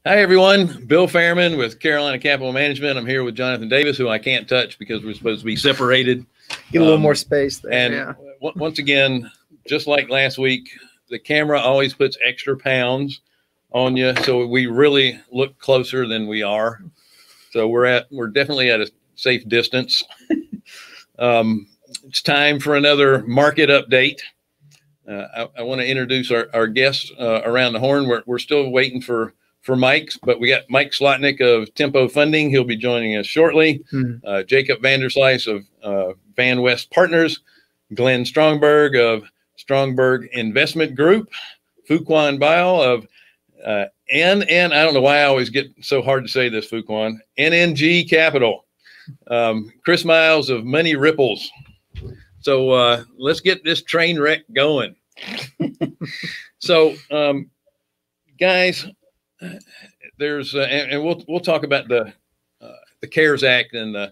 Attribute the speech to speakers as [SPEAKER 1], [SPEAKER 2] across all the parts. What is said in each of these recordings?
[SPEAKER 1] Hi, everyone. Bill Fairman with Carolina Capital Management. I'm here with Jonathan Davis, who I can't touch because we're supposed to be separated.
[SPEAKER 2] Get a little more space there.
[SPEAKER 1] And once again, just like last week, the camera always puts extra pounds on you, so we really look closer than we are. So we're definitely at a safe distance. It's time for another market update. I want to introduce our guests around the horn. We're still waiting for Mike's, but we got Mike Slotnick of Tempo Funding. He'll be joining us shortly. Jacob Vanderslice of Van West Partners, Glenn Strongberg of Strongberg Investment Group, Fuquan Bile of and I don't know why I always get so hard to say this, Fuquan, NNG Capital, Chris Miles of Money Ripples. So let's get this train wreck going. So guys, there's and we'll talk about the CARES Act, and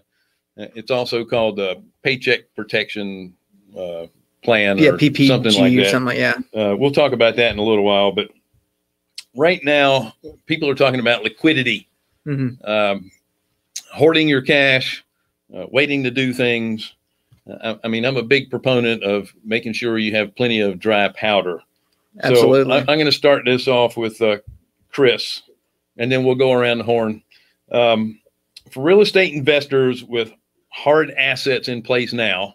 [SPEAKER 1] it's also called the Paycheck Protection Plan, or
[SPEAKER 2] PPG
[SPEAKER 1] something like that.
[SPEAKER 2] Or something like,
[SPEAKER 1] we'll talk about that in a little while, but right now people are talking about liquidity, hoarding your cash, waiting to do things. I mean, I'm a big proponent of making sure you have plenty of dry powder.
[SPEAKER 2] Absolutely.
[SPEAKER 1] So I'm going to start this off with Chris, and then we'll go around the horn. For real estate investors with hard assets in place now,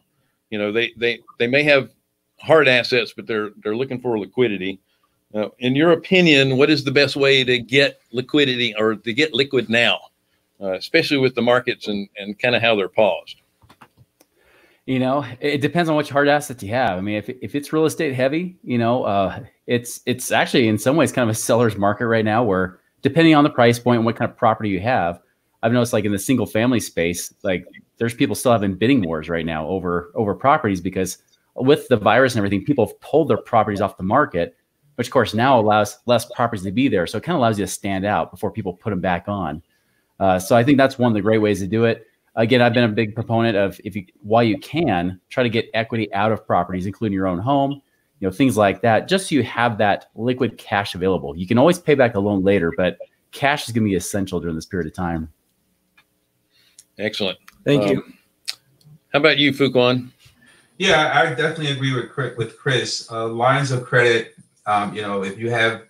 [SPEAKER 1] you know, they may have hard assets, but they're looking for liquidity. In your opinion, what is the best way to get liquidity, or to get liquid now, especially with the markets and kind of how they're paused?
[SPEAKER 3] You know, it depends on which hard assets you have. I mean, if it's real estate heavy, you know, it's actually in some ways kind of a seller's market right now, where depending on the price point and what kind of property you have, I've noticed like in the single family space, like there's people still having bidding wars right now over properties, because with the virus and everything, people have pulled their properties off the market, which of course now allows less properties to be there. So it kind of allows you to stand out before people put them back on. So I think that's one of the great ways to do it. Again, I've been a big proponent of, while you can, try to get equity out of properties, including your own home, you know, things like that, just so you have that liquid cash available. You can always pay back the loan later, but cash is going to be essential during this period of time.
[SPEAKER 1] Excellent.
[SPEAKER 2] Thank you.
[SPEAKER 1] How about you, Fuquan?
[SPEAKER 4] Yeah, I definitely agree with Chris. Lines of credit, you know, if you have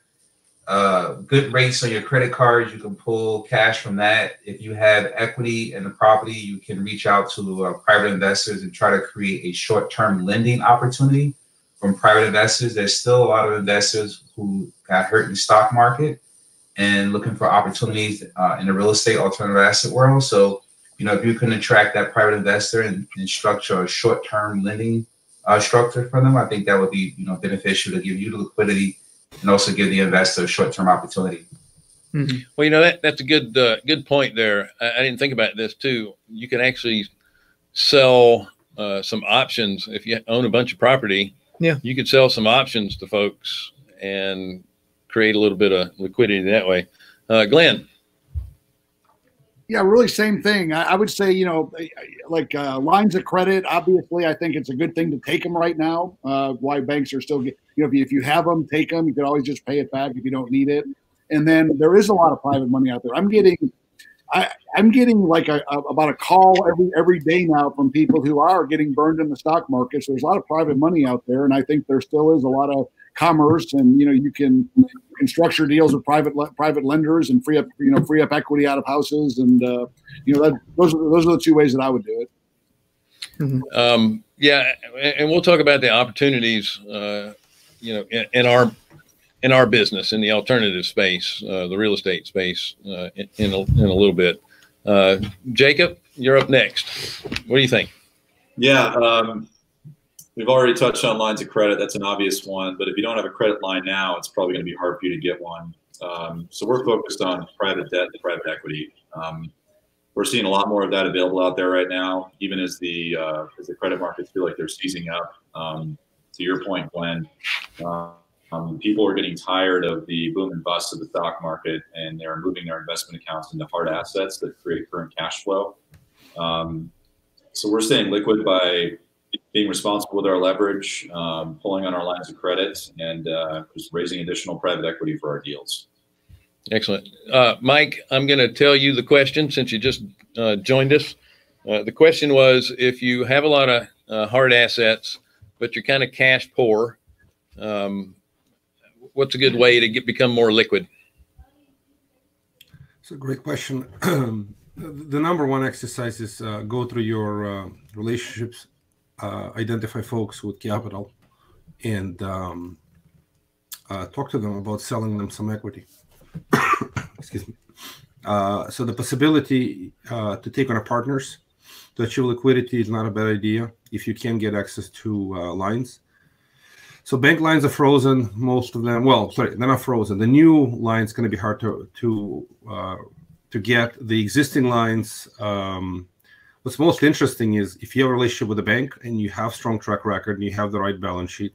[SPEAKER 4] good rates on your credit cards, you can pull cash from that. If you have equity in the property, you can reach out to private investors and try to create a short-term lending opportunity from private investors. There's still a lot of investors who got hurt in the stock market and looking for opportunities in the real estate alternative asset world. So, you know, if you can attract that private investor and structure a short-term lending structure for them, I think that would be, you know, beneficial to give you the liquidity and also give the investor a short-term opportunity.
[SPEAKER 1] Well, you know, that's a good point there. I didn't think about this too. You can actually sell some options if you own a bunch of property.
[SPEAKER 2] Yeah,
[SPEAKER 1] you could sell some options to folks and create a little bit of liquidity that way. Glenn.
[SPEAKER 5] Yeah, really same thing. I would say, you know, like lines of credit, obviously, I think it's a good thing to take them right now. Why banks are still, you know, if you have them, take them. You could always just pay it back if you don't need it. And then there is a lot of private money out there. I'm getting like about a call every day now from people who are getting burned in the stock market. So there's a lot of private money out there, and I think there still is a lot of commerce, and you know, you can structure deals with private lenders and free up equity out of houses, and you know, those are the two ways that I would do it.
[SPEAKER 1] Yeah, and we'll talk about the opportunities, you know, in our business, in the alternative space, the real estate space, in a little bit. Jacob, you're up next. What do you think?
[SPEAKER 6] Yeah, we've already touched on lines of credit. That's an obvious one. But if you don't have a credit line now, it's probably going to be hard for you to get one. So we're focused on private debt and private equity. We're seeing a lot more of that available out there right now, even as the credit markets feel like they're seizing up. To your point, Glenn, people are getting tired of the boom and bust of the stock market, and they're moving their investment accounts into hard assets that create current cash flow. So we're staying liquid by being responsible with our leverage, pulling on our lines of credit, and just raising additional private equity for our deals.
[SPEAKER 1] Excellent. Mike, I'm going to tell you the question since you just joined us. The question was, if you have a lot of hard assets, but you're kind of cash poor, what's a good way to become more liquid?
[SPEAKER 7] It's a great question. The number one exercise is go through your relationships, identify folks with capital, and talk to them about selling them some equity. Excuse me. So the possibility to take on a partners to achieve liquidity is not a bad idea if you can get access to lines. So bank lines are frozen, most of them. Well, sorry, they're not frozen. The new lines going to be hard to get. The existing lines. What's most interesting is if you have a relationship with a bank and you have strong track record and you have the right balance sheet,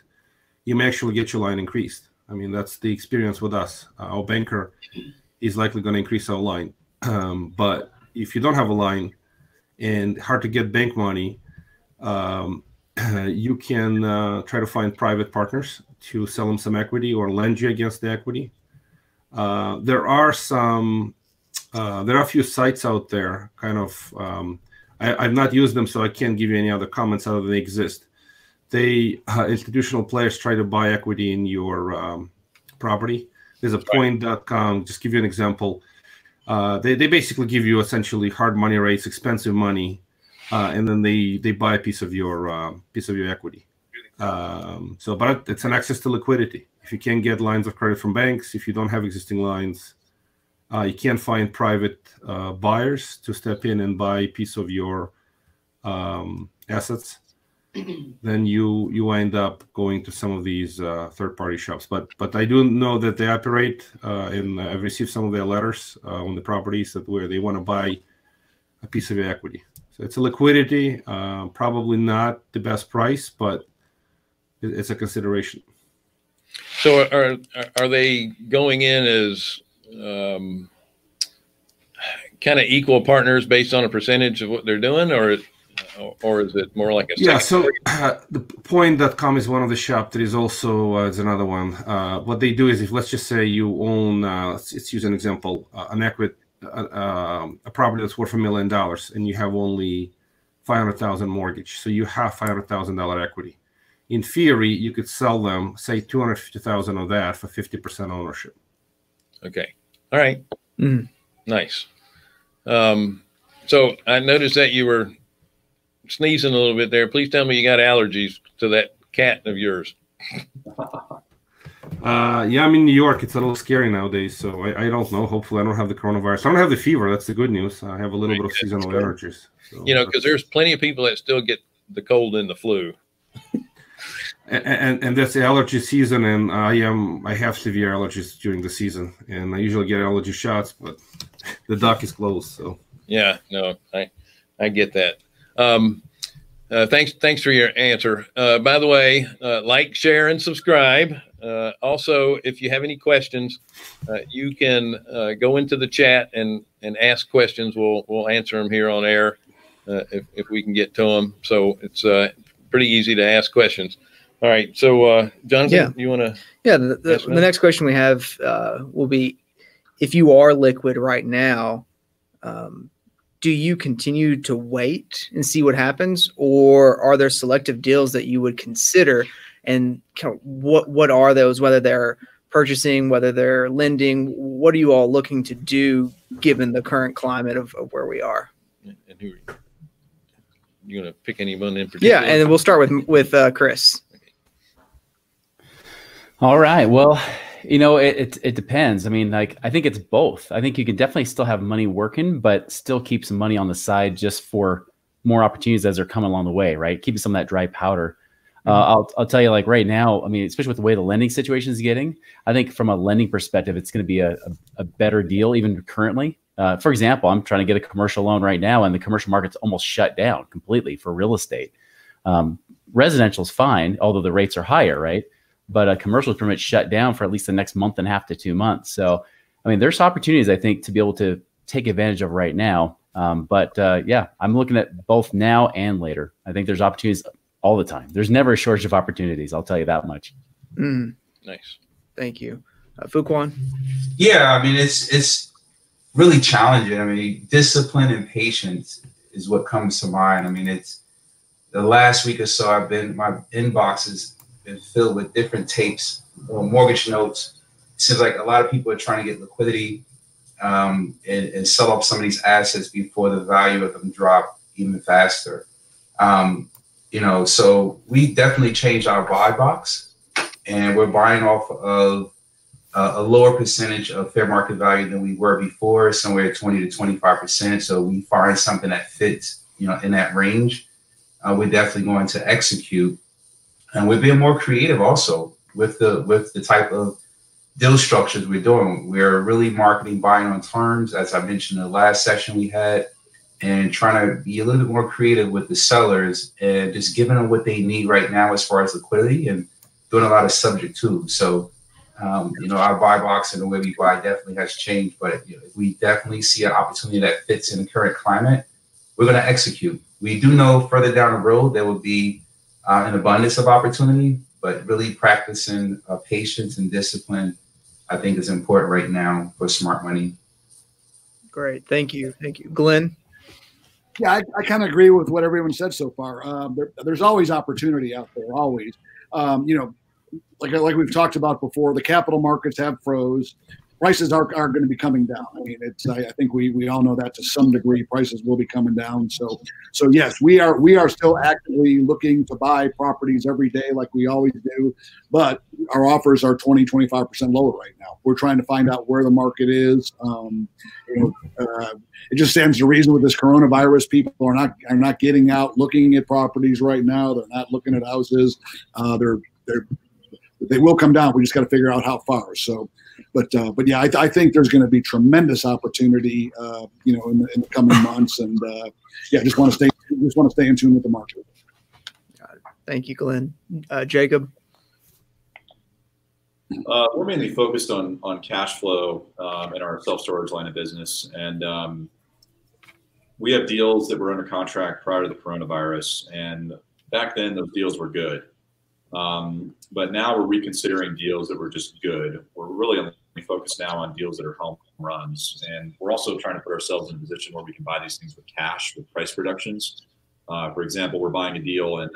[SPEAKER 7] you may actually get your line increased. I mean, that's the experience with us. Our banker is likely going to increase our line. But if you don't have a line and hard to get bank money, you can try to find private partners to sell them some equity or lend you against the equity. There are a few sites out there, kind of. I've not used them, so I can't give you any other comments other than they exist. Institutional players try to buy equity in your property. There's a point.com, just give you an example. They basically give you essentially hard money rates, expensive money, and then they buy a piece of your equity. But it's an access to liquidity. If you can't get lines of credit from banks, if you don't have existing lines, you can't find private buyers to step in and buy a piece of your assets, then you end up going to some of these third-party shops. But I do know that they operate, and I've received some of their letters on the properties where they want to buy a piece of your equity. So it's a liquidity, probably not the best price, but it's a consideration.
[SPEAKER 1] So are they going in as kind of equal partners based on a percentage of what they're doing, or is it more like a
[SPEAKER 7] so the point.com is one of the shop. There is also is another one. What they do is, if let's just say you own, let's use an example, an equity, a property that's worth $1 million, and you have only $500,000 mortgage, so you have $500,000 equity. In theory, you could sell them, say, $250,000 of that for 50% ownership.
[SPEAKER 1] Okay. All right. Nice. So I noticed that you were sneezing a little bit there. Please tell me you got allergies to that cat of yours.
[SPEAKER 7] Yeah, I'm in New York. It's a little scary nowadays, so I don't know. Hopefully I don't have the coronavirus. I don't have the fever. That's the good news. I have a little bit of seasonal allergies. So
[SPEAKER 1] because there's plenty of people that still get the cold and the flu.
[SPEAKER 7] And that's the allergy season, and I have severe allergies during the season, and I usually get allergy shots, but the dock is closed. So
[SPEAKER 1] yeah, no, I get that. Thanks for your answer. By the way, like, share, and subscribe. Also, if you have any questions, you can go into the chat and ask questions. We'll answer them here on air if we can get to them. So it's pretty easy to ask questions. All right. So, Jonathan, you want to?
[SPEAKER 2] Yeah. The next question we have will be, if you are liquid right now, do you continue to wait and see what happens, or are there selective deals that you would consider? And kind of what are those? Whether they're purchasing, whether they're lending, what are you all looking to do given the current climate of where we are?
[SPEAKER 1] And who are you going to pick anyone in particular?
[SPEAKER 2] Yeah, and then we'll start with Chris.
[SPEAKER 3] All right. Well, it depends. I mean, like, I think it's both. I think you can definitely still have money working, but still keep some money on the side just for more opportunities as they're coming along the way, right? Keeping some of that dry powder. I'll tell you, like, right now, I mean, especially with the way the lending situation is getting, I think from a lending perspective, it's going to be a better deal even currently. For example, I'm trying to get a commercial loan right now, and the commercial market's almost shut down completely for real estate. Residential is fine, although the rates are higher, right? But a commercial permit shut down for at least the next month and a half to 2 months. So, I mean, there's opportunities, I think, to be able to take advantage of right now. Yeah, I'm looking at both now and later. I think there's opportunities all the time. There's never a shortage of opportunities. I'll tell you that much.
[SPEAKER 1] Nice.
[SPEAKER 2] Thank you. Fuquan?
[SPEAKER 4] Yeah, I mean, it's really challenging. I mean, discipline and patience is what comes to mind. I mean, it's the last week or so my inbox has been filled with different tapes or mortgage notes. It seems like a lot of people are trying to get liquidity and sell off some of these assets before the value of them drop even faster. So we definitely changed our buy box, and we're buying off of a lower percentage of fair market value than we were before, somewhere 20 to 25%. So we find something that fits, in that range. We're definitely going to execute, and we're being more creative also with the type of deal structures we're doing. We're really marketing buying on terms, as I mentioned in the last session we had, and trying to be a little bit more creative with the sellers and just giving them what they need right now as far as liquidity, and doing a lot of subject to. So, our buy box and the way we buy definitely has changed, but if we definitely see an opportunity that fits in the current climate, we're going to execute. We do know further down the road there will be an abundance of opportunity, but really practicing patience and discipline, I think, is important right now for smart money.
[SPEAKER 2] Great. Thank you. Glenn?
[SPEAKER 5] Yeah, I kind of agree with what everyone said so far. There's always opportunity out there, always. Like we've talked about before, the capital markets have froze. Prices are going to be coming down. I mean, I think we all know that to some degree. Prices will be coming down. So yes, we are still actively looking to buy properties every day like we always do, but our offers are 20-25% lower right now. We're trying to find out where the market is. It just stands to reason with this coronavirus, people are not getting out looking at properties right now. They're not looking at houses. They will come down. We just got to figure out how far. So, but yeah, I think there's going to be tremendous opportunity, in the coming months, and just want to stay in tune with the market.
[SPEAKER 2] Got it. Thank you, Glenn. Jacob.
[SPEAKER 6] We're mainly focused on cash flow in our self-storage line of business, and we have deals that were under contract prior to the coronavirus, and back then those deals were good. But now we're reconsidering deals that were just good. We're really only focused now on deals that are home runs. And we're also trying to put ourselves in a position where we can buy these things with cash, with price reductions. For example, we're buying a deal in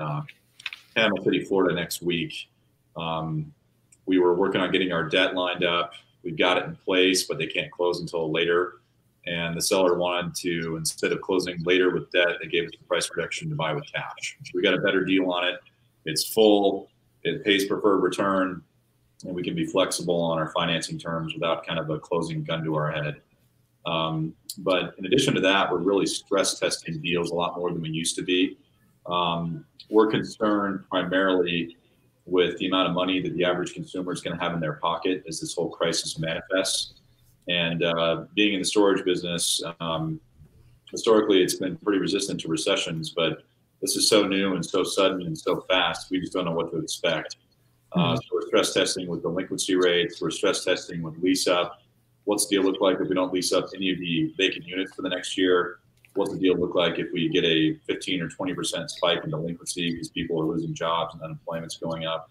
[SPEAKER 6] Panama City, Florida next week. We were working on getting our debt lined up. We've got it in place, but they can't close until later. And the seller wanted to, instead of closing later with debt, they gave us the price reduction to buy with cash. So we got a better deal on it. It's full, it pays preferred return, and we can be flexible on our financing terms without kind of a closing gun to our head. But in addition to that, we're really stress testing deals a lot more than we used to be. We're concerned primarily with the amount of money that the average consumer is going to have in their pocket as this whole crisis manifests. And being in the storage business, historically, it's been pretty resistant to recessions, but this is so new and so sudden and so fast, we just don't know what to expect. So we're stress testing with delinquency rates. We're stress testing with lease up. What's the deal look like if we don't lease up any of the vacant units for the next year? What's the deal look like if we get a 15 or 20% spike in delinquency because people are losing jobs and unemployment's going up?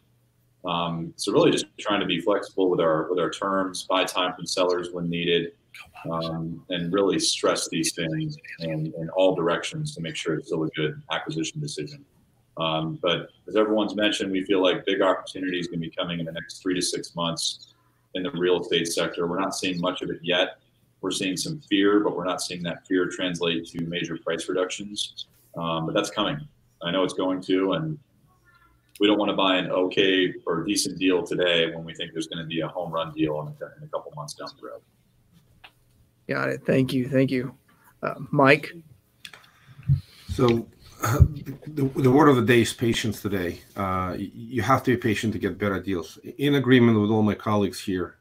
[SPEAKER 6] So really just trying to be flexible with our terms, buy time from sellers when needed, and really stress these things in all directions to make sure it's still a good acquisition decision. But as everyone's mentioned, we feel like big opportunities going to be coming in the next 3 to 6 months in the real estate sector. We're not seeing much of it yet. We're seeing some fear, but we're not seeing that fear translate to major price reductions. But that's coming. I know it's going to, and we don't want to buy an okay or decent deal today when we think there's going to be a home run deal in a couple months down the road.
[SPEAKER 2] Got it. Thank you. Mike?
[SPEAKER 7] So the word of the day is patience today. You have to be patient to get better deals. In agreement with all my colleagues here,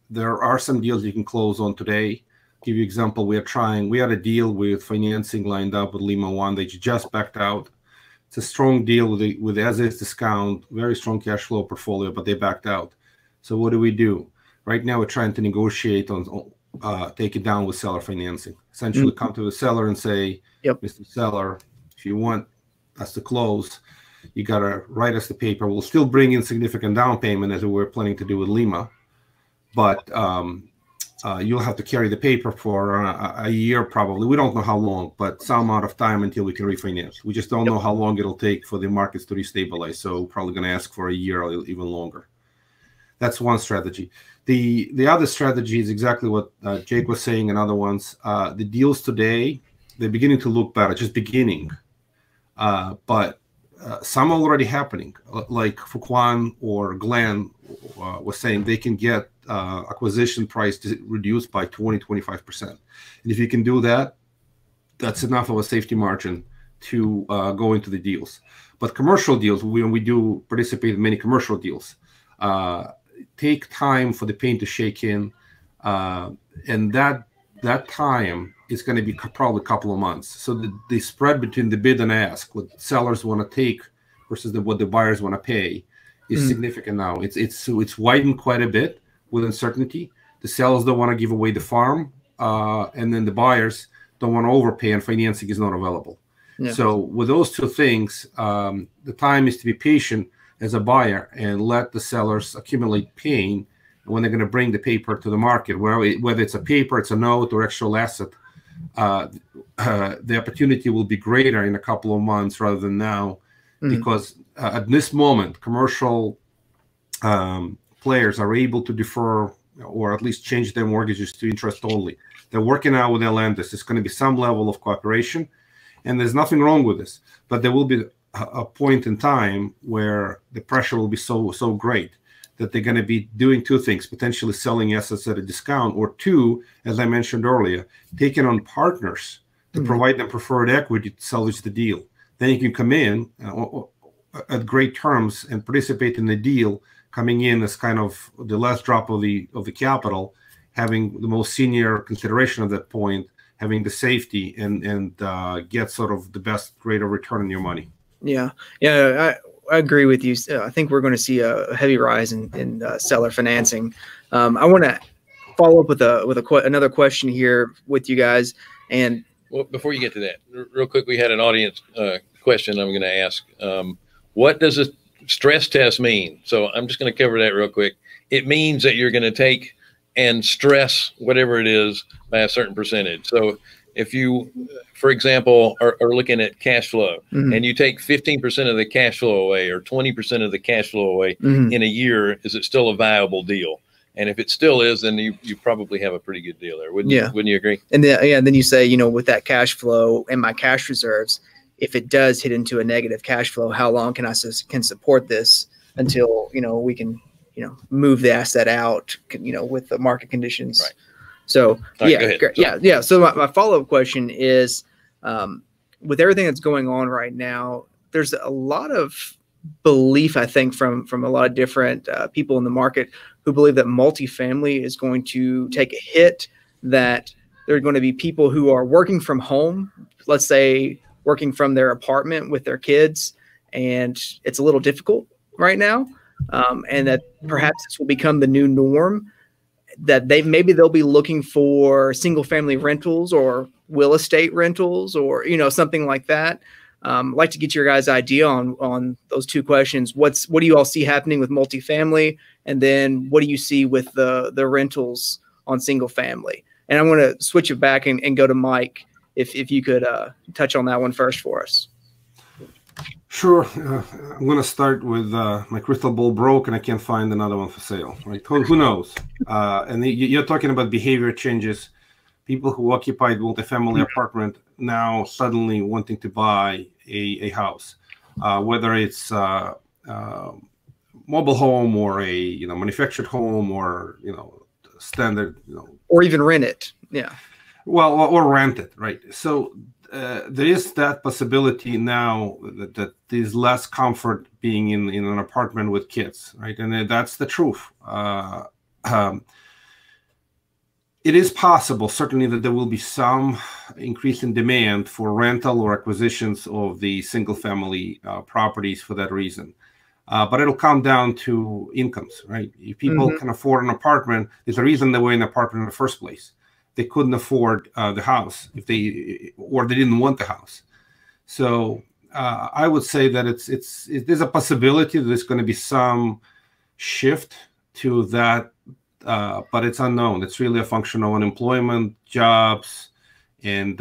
[SPEAKER 7] there are some deals you can close on today. Give you an example, we had a deal with financing lined up with Lima One. They just backed out. It's a strong deal with as-is discount, very strong cash flow portfolio, but they backed out. So what do? Right now we're trying to negotiate on take it down with seller financing. Essentially come to the seller and say, Mr. Seller, if you want us to close, you got to write us the paper. We'll still bring in significant down payment as we were planning to do with Lima. but you'll have to carry the paper for a year probably. We don't know how long, but some amount of time until we can refinance. We just don't know how long it'll take for the markets to restabilize. So probably going to ask for a year or even longer. That's one strategy. The other strategy is exactly what Jake was saying and other ones. The deals today, they're beginning to look better, just beginning. But some are already happening. Like Fuquan or Glenn was saying, they can get acquisition price reduced by 20-25%. And if you can do that, that's enough of a safety margin to go into the deals. But commercial deals, when we do participate in many commercial deals, take time for the paint to shake in, and that time is going to be probably a couple of months. So the spread between the bid and ask, what sellers want to take versus what the buyers want to pay, is significant now. It's widened quite a bit with uncertainty. The sellers don't want to give away the farm, and then the buyers don't want to overpay, and financing is not available. Yeah. So with those two things, the time is to be patient as a buyer and let the sellers accumulate pain when they're going to bring the paper to the market, whether it's a paper, it's a note, or actual asset. The opportunity will be greater in a couple of months rather than now, because at this moment, commercial players are able to defer or at least change their mortgages to interest only. They're working out with their lenders. There's going to be some level of cooperation, and there's nothing wrong with this. But there will be a point in time where the pressure will be so great that they're going to be doing two things: potentially selling assets at a discount, or two, as I mentioned earlier, taking on partners to provide them preferred equity to salvage the deal. Then you can come in at great terms and participate in the deal, coming in as kind of the last drop of the capital, having the most senior consideration at that point, having the safety, and get sort of the best rate of return on your money.
[SPEAKER 2] Yeah, I agree with you. I think we're going to see a heavy rise in seller financing. I want to follow up with another question here with you guys. And
[SPEAKER 1] well, before you get to that, real quick, we had an audience question I'm going to ask. What does a stress test mean? So I'm just going to cover that real quick. It means that you're going to take and stress whatever it is by a certain percentage. So if you, for example, are looking at cash flow, and you take 15% of the cash flow away or 20% of the cash flow away in a year, is it still a viable deal? And if it still is, then you probably have a pretty good deal there. Wouldn't you agree?
[SPEAKER 2] And then you say, with that cash flow and my cash reserves, if it does hit into a negative cash flow, how long can support this until, we can, move the asset out, with the market conditions. Right. So, yeah. So my follow-up question is, with everything that's going on right now, there's a lot of belief, I think, from a lot of different people in the market who believe that multifamily is going to take a hit, that there are going to be people who are working from home, let's say working from their apartment with their kids, and it's a little difficult right now, and that perhaps this will become the new norm, that they'll be looking for single family rentals or real estate rentals, or something like that. I'd like to get your guys' idea on those two questions. What do you all see happening with multifamily, and then what do you see with the rentals on single family? And I'm going to switch it back and go to Mike, if you could touch on that one first for us.
[SPEAKER 7] Sure. I'm going to start with my crystal ball broke and I can't find another one for sale. Right? Who knows? And you're talking about behavior changes. People who occupied multifamily apartment now suddenly wanting to buy a house, whether it's mobile home or a manufactured home, or standard,
[SPEAKER 2] or even rent it. Yeah.
[SPEAKER 7] Well, or rent it, right? So there is that possibility now that there's less comfort being in an apartment with kids, right? And that's the truth. It is possible, certainly, that there will be some increase in demand for rental or acquisitions of the single-family properties for that reason. But it'll come down to incomes, right? If people can afford an apartment, there's a reason they were in an apartment in the first place. They couldn't afford the house or they didn't want the house. So I would say that there's a possibility that there's going to be some shift to that but it's unknown. It's really a function of unemployment, jobs, and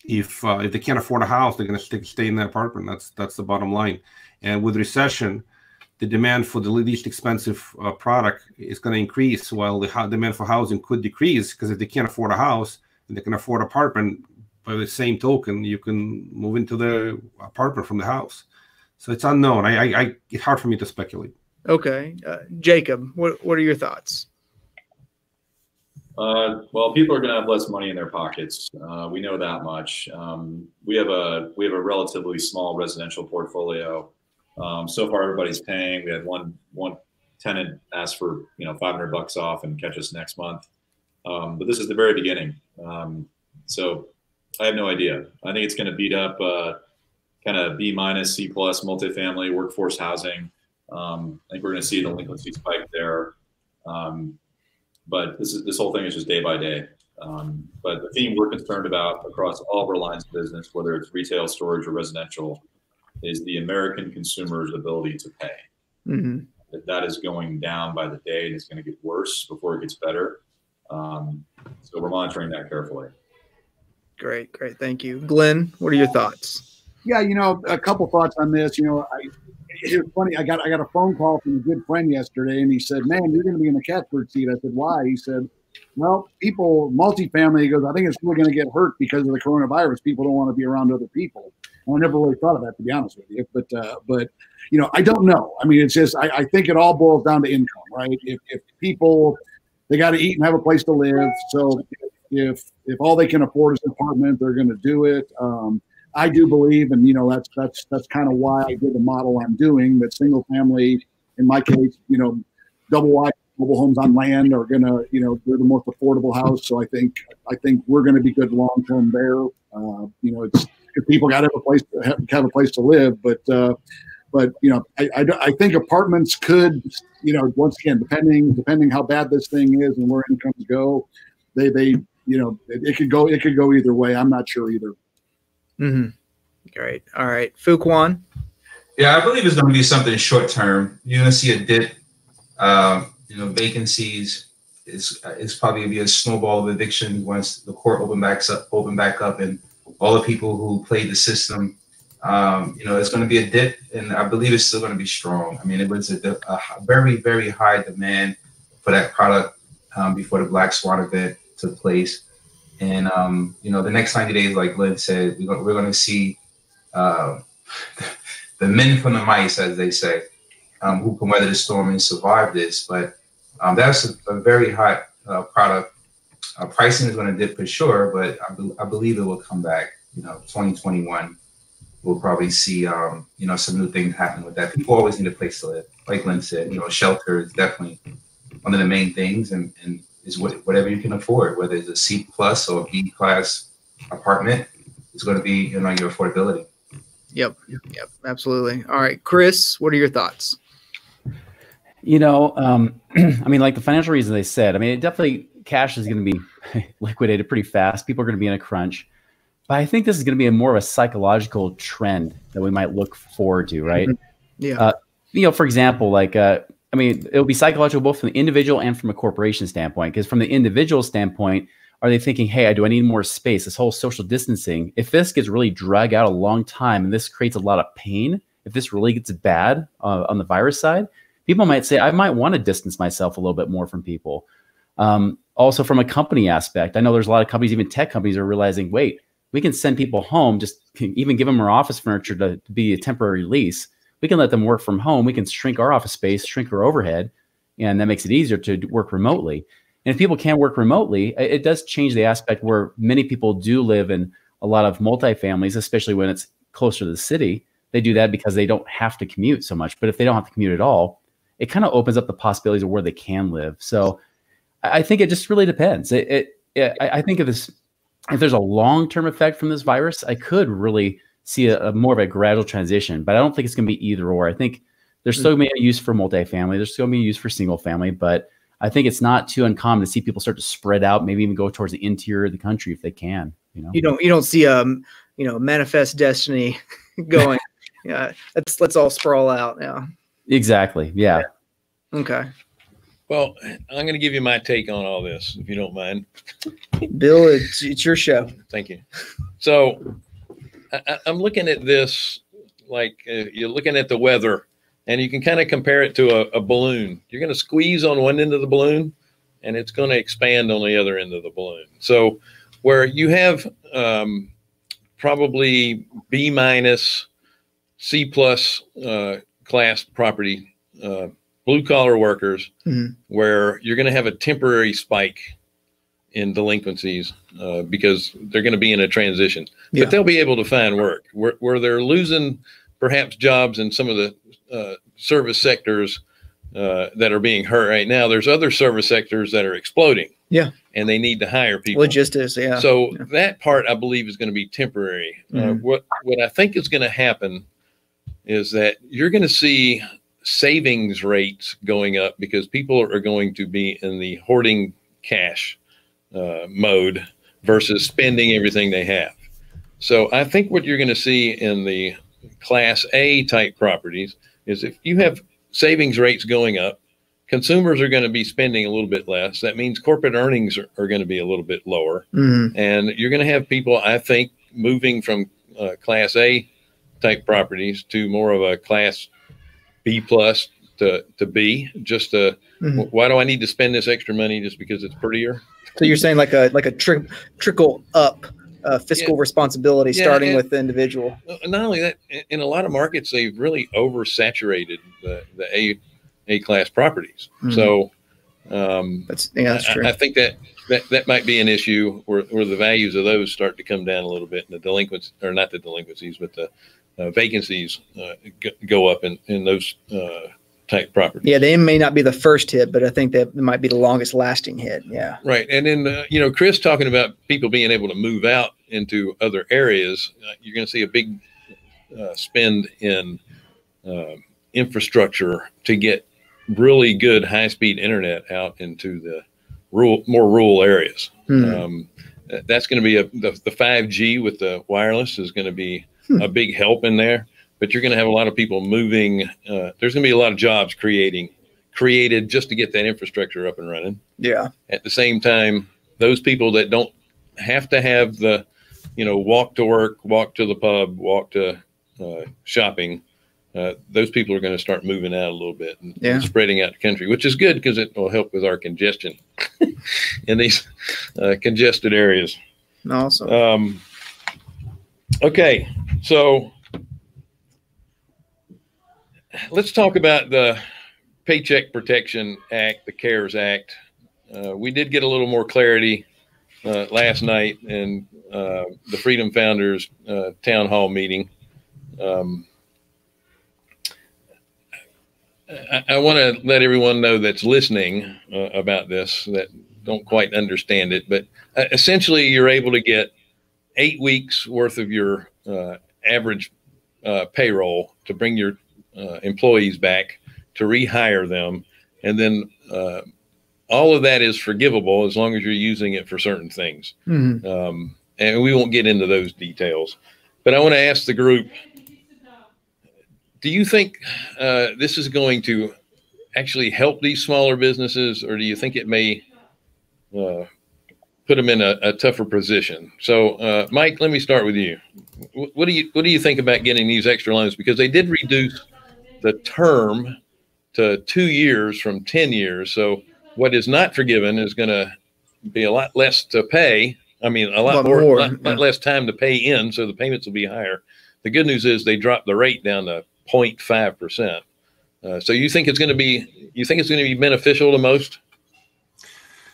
[SPEAKER 7] if they can't afford a house, they're going to stay in their apartment. That's the bottom line. And with recession, the demand for the least expensive product is going to increase, while the demand for housing could decrease, because if they can't afford a house and they can afford an apartment, by the same token, you can move into the apartment from the house. So it's unknown. It's hard for me to speculate.
[SPEAKER 2] Okay, Jacob, what are your thoughts?
[SPEAKER 6] Well, people are going to have less money in their pockets. We know that much. We have a relatively small residential portfolio. So far, everybody's paying. We had one tenant ask for $500 off and catch us next month. But this is the very beginning. So I have no idea. I think it's going to beat up kind of B-, C+ multifamily workforce housing. I think we're going to see a delinquency spike there. But this whole thing is just day by day. But the theme we're concerned about across all of our lines of business, whether it's retail, storage, or residential, is the American consumer's ability to pay.
[SPEAKER 2] Mm-hmm.
[SPEAKER 6] That is going down by the day, and it's going to get worse before it gets better. So we're monitoring that carefully.
[SPEAKER 2] Great. Thank you. Glenn, what are your thoughts?
[SPEAKER 5] Yeah, a couple thoughts on this. It's funny. I got a phone call from a good friend yesterday, and he said, "Man, you're going to be in the catbird seat." I said, "Why?" He said, "Well, multifamily." He goes, "I think it's really going to get hurt because of the coronavirus. People don't want to be around other people." And I never really thought of that, to be honest with you. But I don't know. I mean, it's just I think it all boils down to income, right? If people, they got to eat and have a place to live. So if all they can afford is an apartment, they're going to do it. I do believe, and that's kind of why I did the model I'm doing, that single family, in my case, double wide mobile homes on land are gonna, they're the most affordable house. So I think we're gonna be good long term there. It's if people got to have a place to live, but I think apartments could, once again, depending how bad this thing is and where incomes go, it could go either way. I'm not sure either.
[SPEAKER 2] Mm-hmm. Great. All right. Fuquan.
[SPEAKER 4] Yeah, I believe it's going to be something short term. You're going to see a dip. Vacancies. It's probably going to be a snowball of evictions once the court open back up, and all the people who played the system. It's going to be a dip, and I believe it's still going to be strong. I mean, it was a very, very high demand for that product before the Black Swan event took place. And, the next 90 days, like Glenn said, we're going to see the men from the mice, as they say, who can weather the storm and survive this. But that's a very hot product. Pricing is going to dip for sure, but I believe it will come back. 2021, we'll probably see, some new things happen with that. People always need a place to live. Like Glenn said, shelter is definitely one of the main things, and is whatever you can afford, whether it's a C+ or a B class apartment, it's going to be, your affordability.
[SPEAKER 2] Yep. Absolutely. All right, Chris, what are your thoughts?
[SPEAKER 3] I mean, like the financial reasons they said, I mean, cash is going to be liquidated pretty fast. People are going to be in a crunch, but I think this is going to be more of a psychological trend that we might look forward to, right?
[SPEAKER 2] Yeah.
[SPEAKER 3] For example, it'll be psychological both from the individual and from a corporation standpoint. Because from the individual standpoint, are they thinking, hey, do I need more space? This whole social distancing, if this gets really dragged out a long time and this creates a lot of pain, if this really gets bad on the virus side, people might say, I might want to distance myself a little bit more from people. Also from a company aspect, I know there's a lot of companies, even tech companies, are realizing, wait, we can send people home, just even give them our office furniture to be a temporary lease. We can let them work from home. We can shrink our office space, shrink our overhead, and that makes it easier to work remotely. And if people can't work remotely, it does change the aspect where many people do live in a lot of multifamilies, especially when it's closer to the city. They do that because they don't have to commute so much. But if they don't have to commute at all, it kind of opens up the possibilities of where they can live. So I think it just really depends. I think if there's a long-term effect from this virus, I could really see a more of a gradual transition, but I don't think it's going to be either or. I think there's still going to be a use for multifamily. There's still going to be a use for single family, but I think it's not too uncommon to see people start to spread out, maybe even go towards the interior of the country if they can.
[SPEAKER 2] You don't see manifest destiny going. Yeah, let's all sprawl out now.
[SPEAKER 3] Exactly. Yeah.
[SPEAKER 2] Okay.
[SPEAKER 1] Well, I'm going to give you my take on all this, if you don't mind.
[SPEAKER 2] Bill, it's your show.
[SPEAKER 1] Thank you. So I'm looking at this like you're looking at the weather, and you can kind of compare it to a balloon. You're going to squeeze on one end of the balloon, and it's going to expand on the other end of the balloon. So where you have probably B minus, C plus class property, blue collar workers, where you're going to have a temporary spike in delinquencies because they're going to be in a transition, but they'll be able to find work where they're losing perhaps jobs in some of the service sectors that are being hurt right now. There's other service sectors that are exploding. Yeah. And they need to hire people.
[SPEAKER 2] Logistics. Yeah.
[SPEAKER 1] So that part I believe is going to be temporary. What I think is going to happen is that you're going to see savings rates going up because people are going to be in the hoarding cash mode versus spending everything they have. So I think what you're going to see in the Class A type properties is if you have savings rates going up, consumers are going to be spending a little bit less. That means corporate earnings are going to be a little bit lower. And you're going to have people, I think, moving from Class A type properties to more of a Class B plus to B. Just why do I need to spend this extra money just because it's prettier?
[SPEAKER 2] So you're saying like a trickle up fiscal responsibility starting with the individual.
[SPEAKER 1] Not only that, in a lot of markets, they've really oversaturated the A class properties. So
[SPEAKER 2] that's true.
[SPEAKER 1] I think that might be an issue where the values of those start to come down a little bit, and the delinquencies, or not the delinquencies, but the vacancies go up in those type properties.
[SPEAKER 2] Yeah, they may not be the first hit, but I think that might be the longest lasting hit. Yeah.
[SPEAKER 1] Right. And then, Chris talking about people being able to move out into other areas, you're going to see a big spend in infrastructure to get really good high-speed internet out into the more rural areas. That's going to be the 5G with the wireless is going to be a big help in there. But you're going to have a lot of people moving. There's going to be a lot of jobs created just to get that infrastructure up and running. Yeah. At the same time, those people that don't have to have the, walk to work, walk to the pub, walk to shopping, those people are going to start moving out a little bit and spreading out the country, which is good because it will help with our congestion in these congested areas.
[SPEAKER 2] Awesome.
[SPEAKER 1] Okay, so let's talk about the Paycheck Protection Act, the CARES Act. We did get a little more clarity last night in the Freedom Founders town hall meeting. I want to let everyone know that's listening about this that don't quite understand it, but essentially you're able to get 8 weeks worth of your average payroll to bring your employees back, to rehire them, and then all of that is forgivable as long as you're using it for certain things. And we won't get into those details, but I want to ask the group, do you think this is going to actually help these smaller businesses, or do you think it may put them in a tougher position? So Mike, let me start with you. What do you think about getting these extra loans? Because they did reduce the term to 2 years from 10 years. So what is not forgiven is going to be a lot less to pay. I mean, a lot less time to pay in. So the payments will be higher. The good news is they dropped the rate down to 0.5%. So you think it's going to be beneficial to most?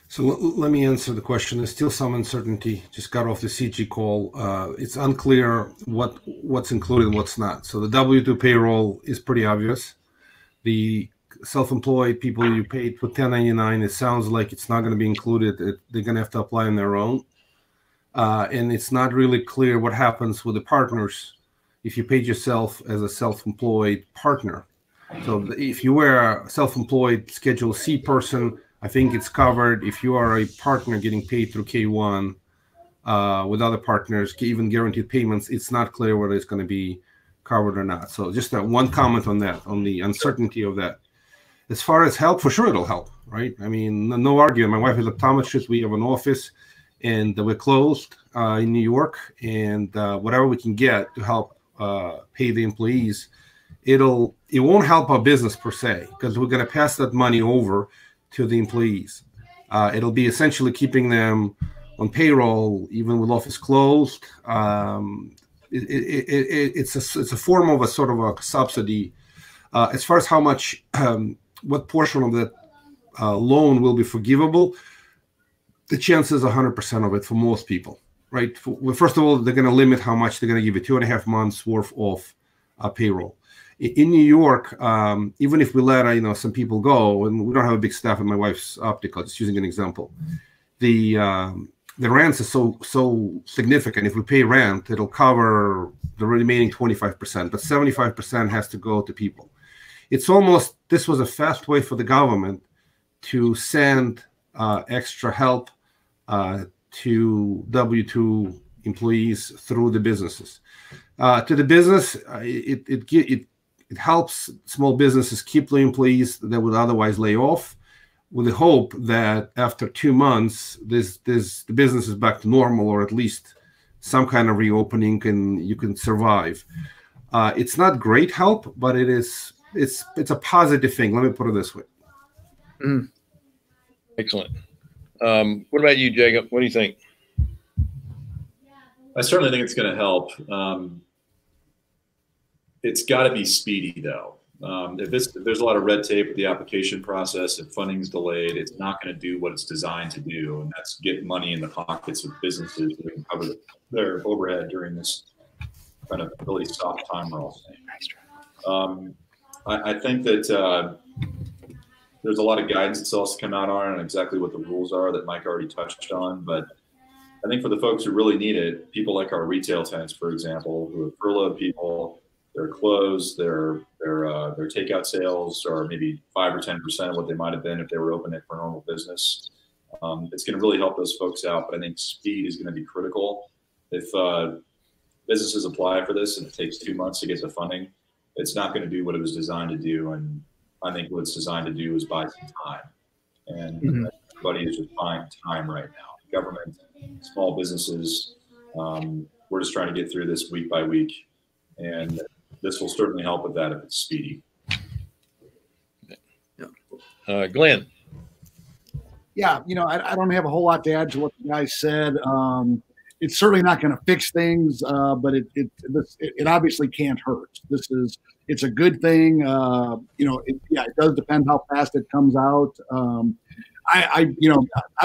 [SPEAKER 7] So let me answer the question. There's still some uncertainty. Just got off the CG call. It's unclear what's included and what's not. So the W-2 payroll is pretty obvious. The self-employed people you paid for 1099, it sounds like it's not going to be included. They're going to have to apply on their own. And it's not really clear what happens with the partners if you paid yourself as a self-employed partner. So if you were a self-employed Schedule C person, I think it's covered. If you are a partner getting paid through K1 with other partners, even guaranteed payments, it's not clear whether it's going to be covered or not. So just one comment on that, on the uncertainty of that. As far as help, for sure it'll help, right? I mean, no argument. My wife is an optometrist. We have an office, and we're closed in New York. And whatever we can get to help pay the employees, it won't help our business per se, because we're going to pass that money over to the employees. It'll be essentially keeping them on payroll, even with office closed. It's a form of a sort of a subsidy. As far as how much, what portion of that loan will be forgivable, the chance is 100% of it for most people, right? First of all, they're going to limit how much they're going to give you, 2.5 months worth of payroll. In New York, even if we let some people go, and we don't have a big staff at my wife's optical, just using an example, the rents are so significant. If we pay rent, it'll cover the remaining 25%, but 75% has to go to people. It's almost, this was a fast way for the government to send extra help to W-2 employees through the businesses. To the business, it helps small businesses keep the employees that would otherwise lay off, with the hope that after 2 months, the business is back to normal, or at least some kind of reopening, and you can survive. It's not great help, but it's a positive thing. Let me put it this way.
[SPEAKER 2] Mm.
[SPEAKER 1] Excellent. What about you, Jacob? What do you think?
[SPEAKER 6] I certainly think it's going to help. It's got to be speedy, though. If there's a lot of red tape with the application process, if funding is delayed, it's not going to do what it's designed to do, and that's get money in the pockets of businesses that can cover their overhead during this kind of really soft time we're all saying. I think that there's a lot of guidance that still has to come out on exactly what the rules are that Mike already touched on, but I think for the folks who really need it, people like our retail tenants, for example, who have furloughed people, they're closed, their takeout sales are maybe 5 or 10% of what they might have been if they were open it for normal business. It's going to really help those folks out, but I think speed is going to be critical. If businesses apply for this and it takes 2 months to get the funding, it's not going to do what it was designed to do. And I think what it's designed to do is buy some time. And everybody is just buying time right now. Government, small businesses, we're just trying to get through this week by week. And this will certainly help with that if it's speedy.
[SPEAKER 1] Glenn.
[SPEAKER 5] Yeah, I don't have a whole lot to add to what the guy said. It's certainly not going to fix things, but it obviously can't hurt. It's a good thing. It does depend how fast it comes out. I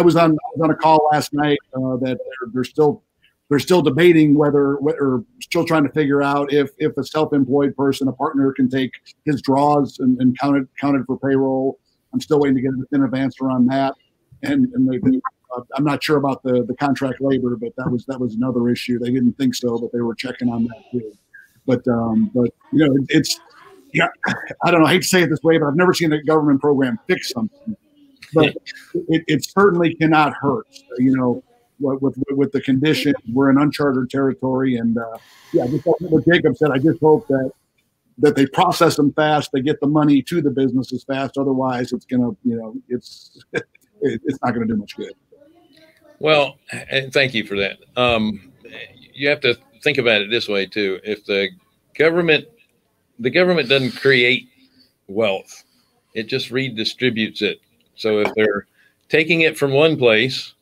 [SPEAKER 5] was on a call last night that they're still debating whether still trying to figure out if a self-employed person, a partner, can take his draws and counted for payroll. I'm still waiting to get a definitive answer on that. And I'm not sure about the contract labor, but that was another issue. They didn't think so, but they were checking on that too. But it's I don't know. I hate to say it this way, but I've never seen a government program fix something. But it certainly cannot hurt. With the condition, we're in uncharted territory, and just like what Jacob said, I just hope that they process them fast, they get the money to the businesses fast. Otherwise, it's gonna, it's not gonna do much good.
[SPEAKER 1] Well, and thank you for that. You have to think about it this way too. If the government doesn't create wealth, it just redistributes it. So if they're taking it from one place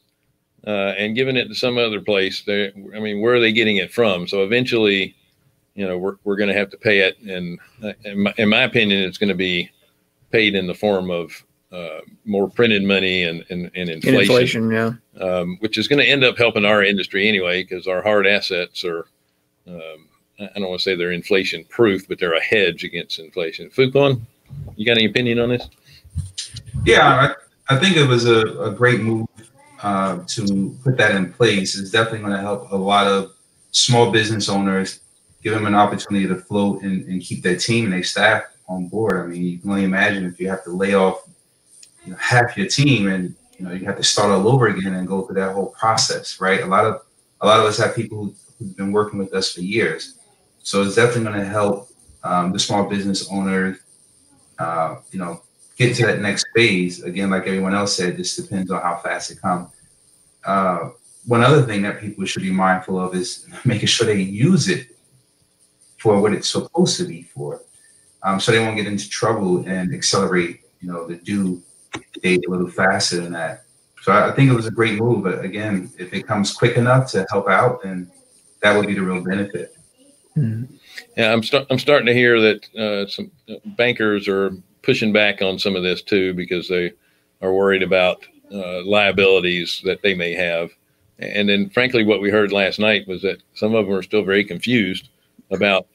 [SPEAKER 1] and giving it to some other place, where are they getting it from? So eventually, we're going to have to pay it, and in my opinion, it's going to be paid in the form of more printed money and inflation. Which is going to end up helping our industry anyway, because our hard assets are, I don't want to say they're inflation proof, but they're a hedge against inflation. Fukon, you got any opinion on this?
[SPEAKER 4] Yeah, I think it was a great move to put that in place. It's definitely going to help a lot of small business owners, give them an opportunity to float and keep their team and their staff on board. I mean, you can only imagine if you have to lay off half your team, and you have to start all over again and go through that whole process, right? A lot of us have people who've been working with us for years, so it's definitely going to help the small business owners, get to that next phase, again, like everyone else said, this depends on how fast it comes. One other thing that people should be mindful of is making sure they use it for what it's supposed to be for, so they won't get into trouble and accelerate, the due date a little faster than that. So I think it was a great move, but again, if it comes quick enough to help out, then that would be the real benefit.
[SPEAKER 2] Mm-hmm.
[SPEAKER 1] Yeah, I'm starting to hear that some bankers are pushing back on some of this too, because they are worried about liabilities that they may have. And then, frankly, what we heard last night was that some of them are still very confused about,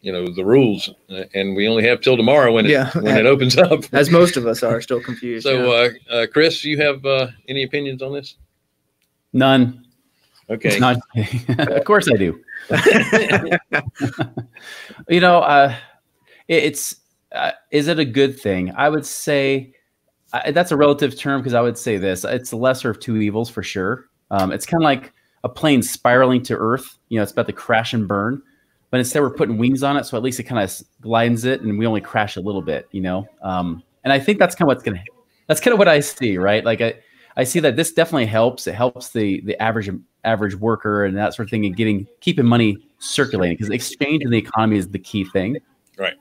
[SPEAKER 1] the rules, and we only have till tomorrow when it opens up.
[SPEAKER 2] As most of us are still confused.
[SPEAKER 1] So, Chris, you have any opinions on this?
[SPEAKER 3] None.
[SPEAKER 1] Okay.
[SPEAKER 3] Not, of course I do. Is it a good thing? I would say that's a relative term, because I would say this: it's the lesser of two evils for sure. It's kind of like a plane spiraling to Earth. It's about to crash and burn, but instead we're putting wings on it, so at least it kind of glidens it, and we only crash a little bit. And I think that's kind of that's kind of what I see, right? Like I see that this definitely helps. It helps the average worker and that sort of thing, and keeping money circulating, because exchange in the economy is the key thing.
[SPEAKER 1] Right.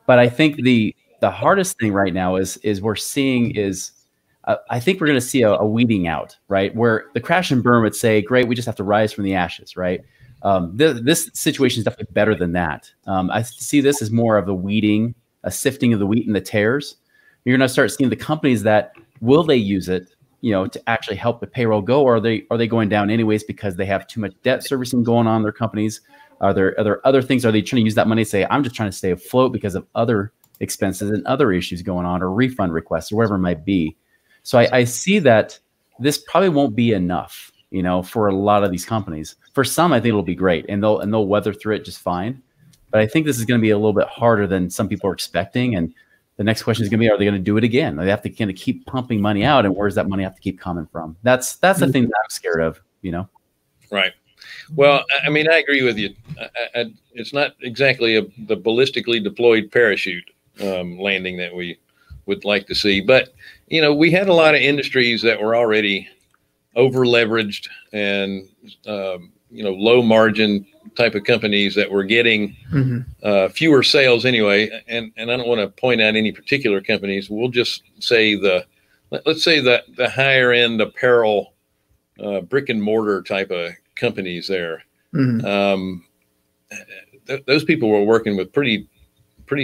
[SPEAKER 3] But I think the hardest thing right now is we're seeing I think we're going to see a weeding out, right? Where the crash and burn would say, great, we just have to rise from the ashes, right? This situation is definitely better than that. I see this as more of a weeding, a sifting of the wheat and the tares. You're going to start seeing the companies that will they use it, to actually help the payroll go, or are they going down anyways because they have too much debt servicing going on in their companies? Are there other things? Are they trying to use that money to say, I'm just trying to stay afloat because of other expenses and other issues going on, or refund requests, or whatever it might be? So I see that this probably won't be enough, for a lot of these companies. For some, I think it'll be great, and they'll weather through it just fine. But I think this is going to be a little bit harder than some people are expecting. And the next question is going to be, are they going to do it again? They have to kind of keep pumping money out, and where's that money have to keep coming from? That's the thing that I'm scared of,
[SPEAKER 1] Right. Well, I mean, I agree with you. It's not exactly the ballistically deployed parachute landing that we would like to see. But, we had a lot of industries that were already over leveraged and, low margin type of companies that were getting fewer sales anyway. And I don't want to point out any particular companies. We'll just say let's say the higher end apparel, brick and mortar type of companies there. Those people were working with pretty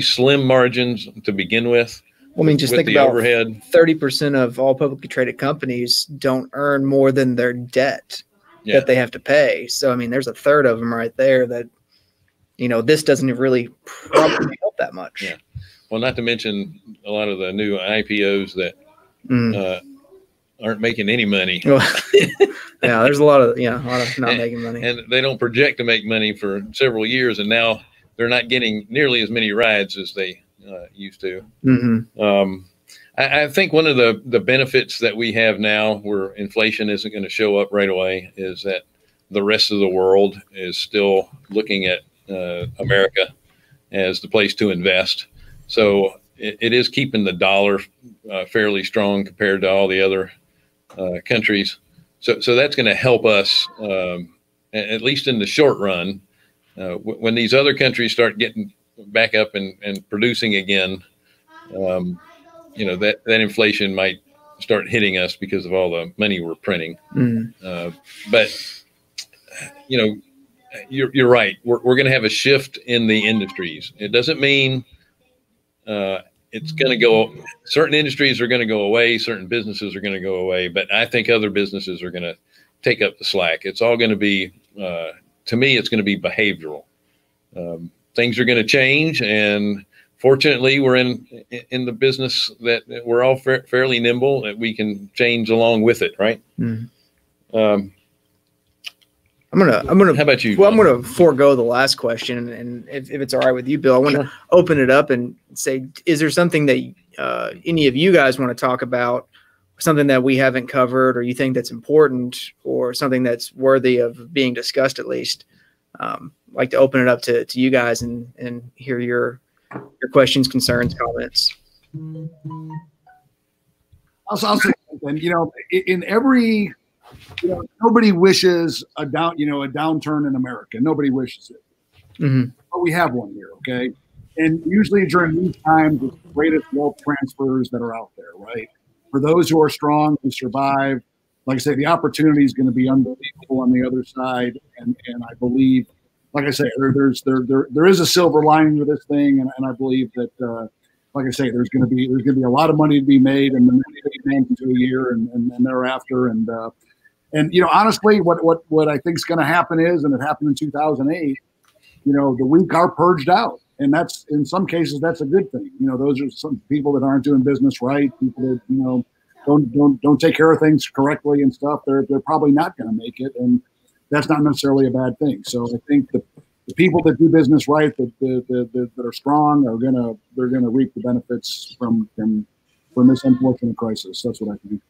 [SPEAKER 1] slim margins to begin with.
[SPEAKER 2] Well, I mean, just think
[SPEAKER 1] the
[SPEAKER 2] about
[SPEAKER 1] overhead.
[SPEAKER 2] 30% of all publicly traded companies don't earn more than their debt that they have to pay. So, I mean, there's a third of them right there that, this doesn't really probably help that much.
[SPEAKER 1] Yeah. Well, not to mention a lot of the new IPOs that aren't making any money.
[SPEAKER 2] Yeah, there's a lot of not making money.
[SPEAKER 1] And they don't project to make money for several years, and now they're not getting nearly as many rides as they used to. I think one of the benefits that we have now, where inflation isn't going to show up right away, is that the rest of the world is still looking at America as the place to invest. So it is keeping the dollar fairly strong compared to all the other countries. So that's going to help us, at least in the short run. When these other countries start getting back up and producing again, that inflation might start hitting us because of all the money we're printing. But you're right. We're going to have a shift in the industries. It doesn't mean it's going to go. Certain industries are going to go away. Certain businesses are going to go away. But I think other businesses are going to take up the slack. It's all going to be, to me, it's going to be behavioral. Things are going to change, and fortunately, we're in the business that we're all fairly nimble, that we can change along with it, right?
[SPEAKER 2] I'm gonna.
[SPEAKER 1] How about you?
[SPEAKER 2] Well, I'm gonna forego the last question, and if it's all right with you, Bill, I want to open it up and say, is there something that any of you guys want to talk about, something that we haven't covered, or you think that's important, or something that's worthy of being discussed at least? Like to open it up to you guys and hear your questions, concerns, comments.
[SPEAKER 5] I'll say something. In every, nobody wishes a downturn in America. Nobody wishes it.
[SPEAKER 2] Mm-hmm.
[SPEAKER 5] But we have one here, okay? And usually during these times, it's the greatest wealth transfers that are out there, right? For those who are strong, who survive, like I say, the opportunity is going to be unbelievable on the other side. And I believe, like I say, there is a silver lining to this thing, and I believe that, like I say, there's going to be a lot of money to be made, and then into a year and thereafter, and honestly, what I think is going to happen is, and it happened in 2008. The weak are purged out, and that's, in some cases, that's a good thing. Those are some people that aren't doing business right, people that don't take care of things correctly and stuff. They're probably not going to make it, and that's not necessarily a bad thing. So I think the people that do business right, that are strong, they're gonna reap the benefits from this unfortunate crisis. That's what I think.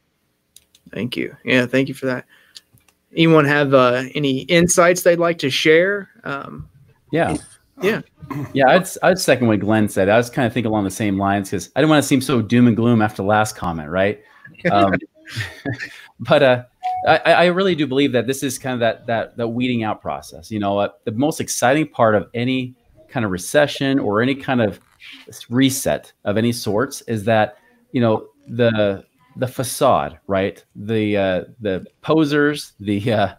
[SPEAKER 5] Thank you.
[SPEAKER 2] Yeah, thank you for that. Anyone have any insights they'd like to share?
[SPEAKER 3] Yeah. I'd second what Glenn said. I was kind of thinking along the same lines because I didn't want to seem so doom and gloom after the last comment, right? But I really do believe that this is kind of that weeding out process. The most exciting part of any kind of recession or any kind of reset of any sorts is that the facade, right? The posers, the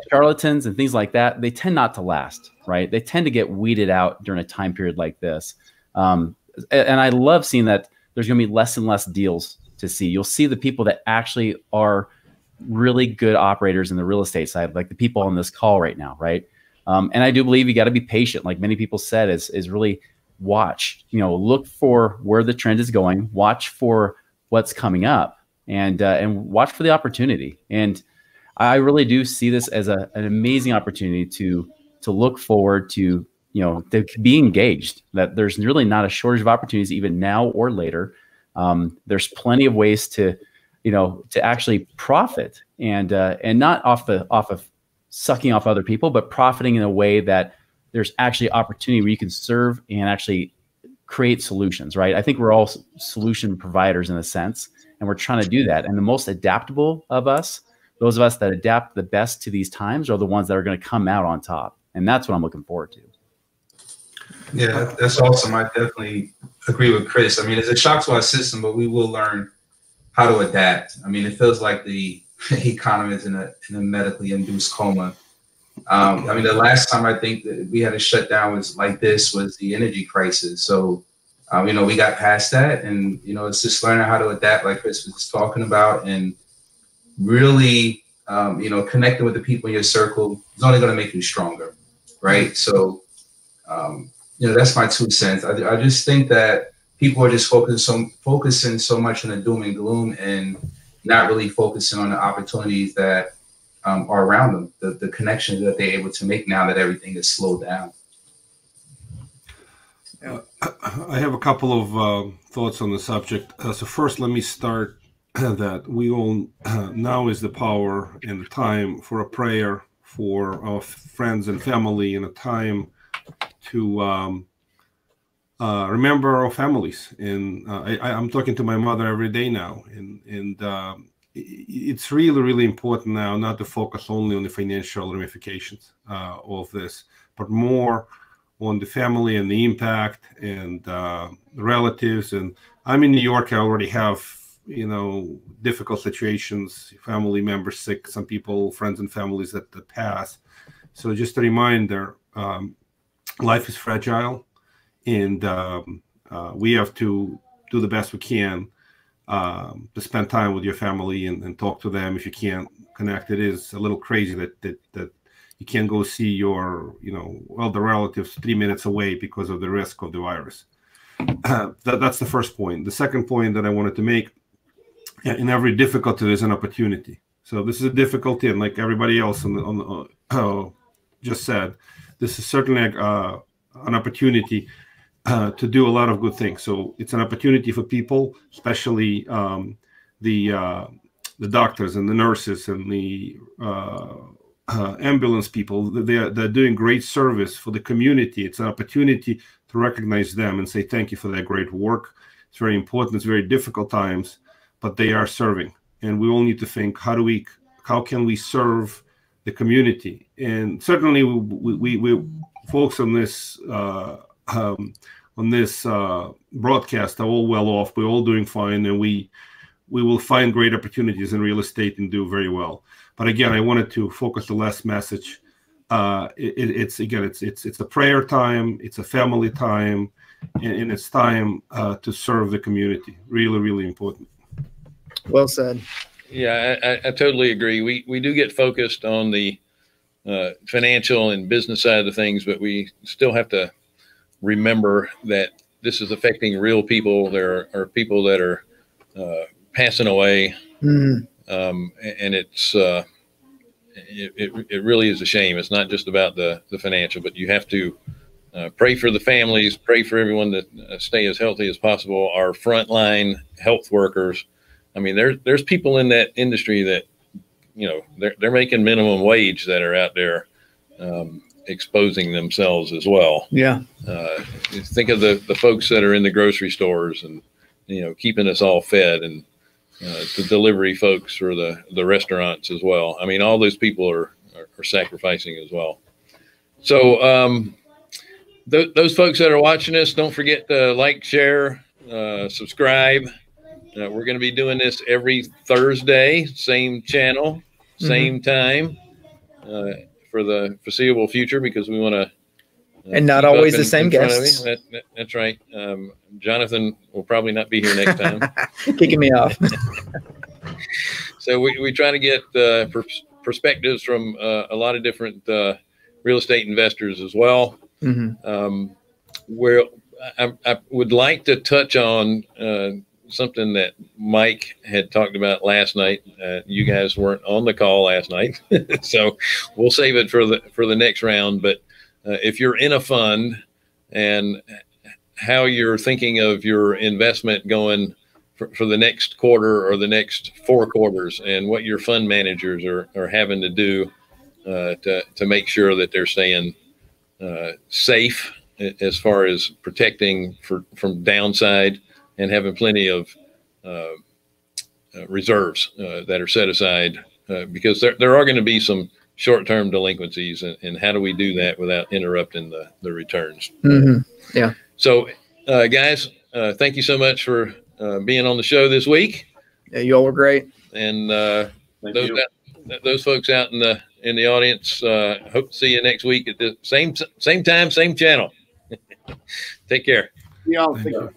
[SPEAKER 3] charlatans and things like that, they tend not to last, right? They tend to get weeded out during a time period like this. And I love seeing that there's going to be less and less deals to see. You'll see the people that actually are really good operators in the real estate side, like the people on this call right now, right? And I do believe you got to be patient, like many people said, is really watch, look for where the trend is going, watch for what's coming up, and watch for the opportunity. And I really do see this as an amazing opportunity to look forward to, to be engaged, that there's really not a shortage of opportunities even now or later. There's plenty of ways to actually profit and not off of sucking off other people, but profiting in a way that there's actually opportunity where you can serve and actually create solutions, right? I think we're all solution providers in a sense, and we're trying to do that. And the most adaptable of us, those of us that adapt the best to these times, are the ones that are going to come out on top. And that's what I'm looking forward to.
[SPEAKER 4] Yeah, that's awesome. I definitely agree with Chris. I mean, it's a shock to our system, but we will learn how to adapt. I mean, it feels like the economy is in a medically induced coma. I mean, the last time I think that we had a shutdown was like this was the energy crisis. So, we got past that, and it's just learning how to adapt, like Chris was talking about, and really, connecting with the people in your circle is only going to make you stronger, right? So, that's my 2 cents. I just think that people are just focusing so much on the doom and gloom and not really focusing on the opportunities that are around them, the connections that they're able to make now that everything is slowed down.
[SPEAKER 7] I have a couple of thoughts on the subject. So first, let me start that we all now is the power and the time for a prayer for our friends and family, and a time to remember our families. And I'm talking to my mother every day now, and it's really, really important now not to focus only on the financial ramifications of this, but more on the family and the impact and the relatives. And I'm in New York. I already have difficult situations, family members sick, some people, friends and families that pass. So just a reminder, life is fragile, and we have to do the best we can to spend time with your family and talk to them. If you can't connect, it is a little crazy that you can't go see your elder relatives 3 minutes away because of the risk of the virus. That's the first point. The second point that I wanted to make: in every difficulty there's an opportunity. So this is a difficulty, and like everybody else just said, this is certainly an opportunity to do a lot of good things. So it's an opportunity for people, especially the doctors and the nurses and the ambulance people. They're doing great service for the community. It's an opportunity to recognize them and say thank you for their great work. It's very important. It's very difficult times, but they are serving. And we all need to think, how can we serve the community? And certainly we folks on this broadcast are all well off. We're all doing fine, and we will find great opportunities in real estate and do very well. But again, I wanted to focus the last message. It's a prayer time, it's a family time, and it's time to serve the community. Really, really important.
[SPEAKER 2] Well said.
[SPEAKER 1] Yeah, I totally agree. We do get focused on the financial and business side of things, but we still have to remember that this is affecting real people. There are people that are passing away, and it really is a shame. It's not just about the financial, but you have to pray for the families, pray for everyone to stay as healthy as possible. Our frontline health workers. I mean, there's people in that industry that, you know, they're making minimum wage that are out there exposing themselves as well.
[SPEAKER 2] Yeah.
[SPEAKER 1] Think of the folks that are in the grocery stores and, you know, keeping us all fed, and the delivery folks or the restaurants as well. I mean, all those people are sacrificing as well. So those folks that are watching us, don't forget to like, share, subscribe. We're going to be doing this every Thursday, same channel, same time, for the foreseeable future, because we want to.
[SPEAKER 2] And not always the same guests.
[SPEAKER 1] That's right. Jonathan will probably not be here next time.
[SPEAKER 2] Kicking me off.
[SPEAKER 1] So we try to get perspectives from a lot of different real estate investors as well. Where I would like to touch on something that Mike had talked about last night. You guys weren't on the call last night, so we'll save it for the next round. But if you're in a fund and how you're thinking of your investment going for the next quarter or the next 4 quarters, and what your fund managers are having to do to make sure that they're staying safe as far as protecting from downside, and having plenty of reserves that are set aside, because there are going to be some short-term delinquencies, and how do we do that without interrupting the returns?
[SPEAKER 2] Yeah.
[SPEAKER 1] So, guys, thank you so much for being on the show this week.
[SPEAKER 2] Yeah, you all were great.
[SPEAKER 1] And those folks out in the audience, hope to see you next week at the same time, same channel. Take care.
[SPEAKER 5] Yeah, thank you.